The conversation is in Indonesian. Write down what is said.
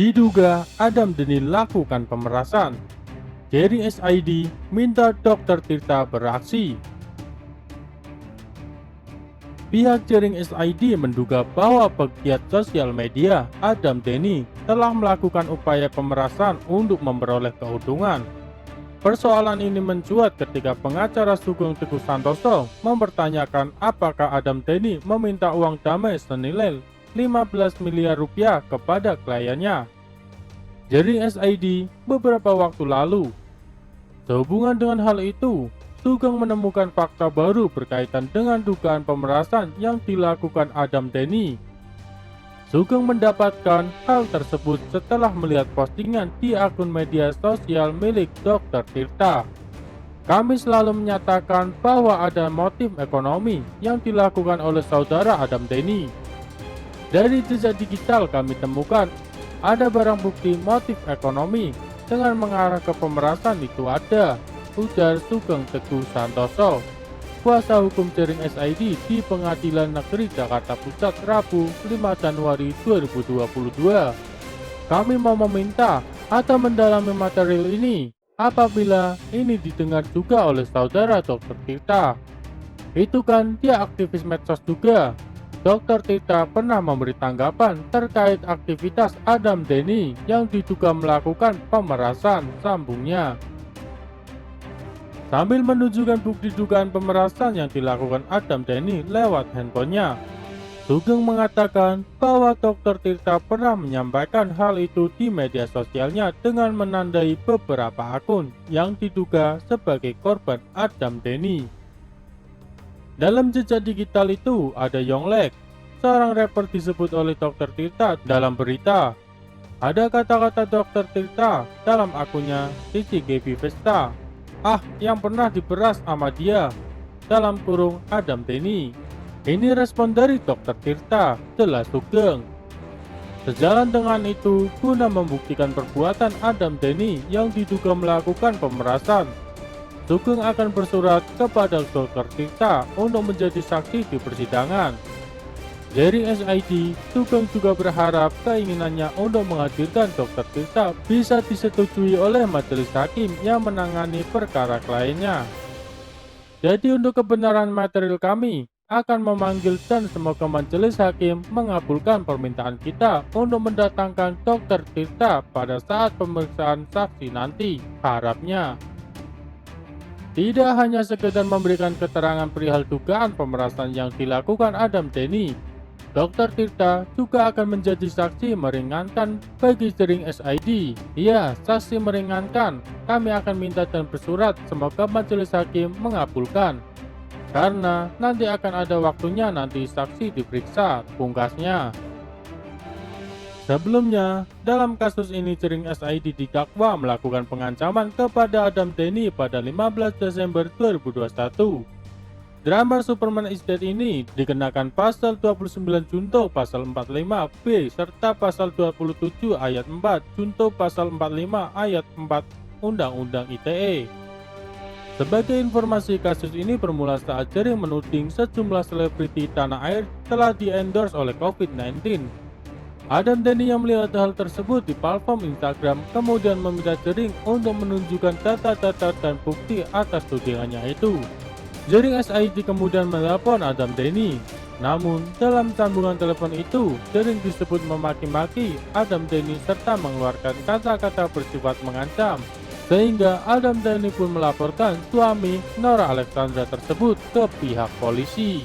Diduga Adam Dhani lakukan pemerasan. Jaring SID minta Dr. Tirta beraksi. Pihak Jaring SID menduga bahwa pegiat sosial media Adam Dhani telah melakukan upaya pemerasan untuk memperoleh keuntungan. Persoalan ini mencuat ketika pengacara Sugeng Teguh Santoso mempertanyakan apakah Adam Dhani meminta uang damai senilai 15 miliar rupiah kepada kliennya. Jaring SID beberapa waktu lalu. Sehubungan dengan hal itu, Sugeng menemukan fakta baru berkaitan dengan dugaan pemerasan yang dilakukan Adam Dhani. Sugeng mendapatkan hal tersebut setelah melihat postingan di akun media sosial milik Dr. Tirta. Kami selalu menyatakan bahwa ada motif ekonomi yang dilakukan oleh saudara Adam Dhani. Dari jejak digital kami temukan ada barang bukti motif ekonomi dengan mengarah ke pemerasan itu ada, ujar Sugeng Teguh Santoso, kuasa hukum Jaring SID di Pengadilan Negeri Jakarta Pusat Rabu 5 Januari 2022. Kami mau meminta atau mendalami material ini apabila ini didengar juga oleh saudara Dr. Tirta. Itu kan dia aktivis medsos juga. Dr. Tirta pernah memberi tanggapan terkait aktivitas Adam Dhani yang diduga melakukan pemerasan, sambungnya. Sambil menunjukkan bukti dugaan pemerasan yang dilakukan Adam Dhani lewat handphonenya, Sugeng mengatakan bahwa Dr. Tirta pernah menyampaikan hal itu di media sosialnya dengan menandai beberapa akun yang diduga sebagai korban Adam Dhani. Dalam jejak digital itu ada Yonglek, seorang rapper disebut oleh Dr. Tirta dalam berita. Ada kata-kata Dr. Tirta dalam akunnya Cici Gaby Vesta. Ah, yang pernah diperas sama dia, dalam kurung Adam Dhani. Ini respon dari Dr. Tirta, jelas Sugeng. Sejalan dengan itu, guna membuktikan perbuatan Adam Dhani yang diduga melakukan pemerasan, Sugeng akan bersurat kepada Dr. Tirta untuk menjadi saksi di persidangan. Jaring SID, Sugeng juga berharap keinginannya untuk menghadirkan Dr. Tirta bisa disetujui oleh majelis hakim yang menangani perkara kliennya. Jadi untuk kebenaran material kami akan memanggil dan semoga majelis hakim mengabulkan permintaan kita untuk mendatangkan Dr. Tirta pada saat pemeriksaan saksi nanti, harapnya. Tidak hanya sekedar memberikan keterangan perihal dugaan pemerasan yang dilakukan Adam Dhani, Dr. Tirta juga akan menjadi saksi meringankan bagi Jaring SID. Ya, saksi meringankan. Kami akan minta dan bersurat semoga majelis hakim mengabulkan. Karena nanti akan ada waktunya nanti saksi diperiksa, pungkasnya. Sebelumnya, dalam kasus ini Jaring SID didakwa melakukan pengancaman kepada Adam Dhani pada 15 Desember 2021. Drummer Superman is Dead ini dikenakan pasal 29 junto pasal 45B serta pasal 27 ayat 4 junto pasal 45 ayat 4 Undang-Undang ITE. Sebagai informasi, kasus ini bermula saat Jaring menuding sejumlah selebriti tanah air telah di-endorse oleh COVID-19. Adam Dhani yang melihat hal tersebut di platform Instagram kemudian meminta Jaring untuk menunjukkan data-data dan bukti atas tudingannya itu. Jaring SID kemudian menelpon Adam Dhani. Namun, dalam sambungan telepon itu, Jaring disebut memaki-maki Adam Dhani serta mengeluarkan kata-kata bersifat mengancam. Sehingga Adam Dhani pun melaporkan suami Nora Alexandra tersebut ke pihak polisi.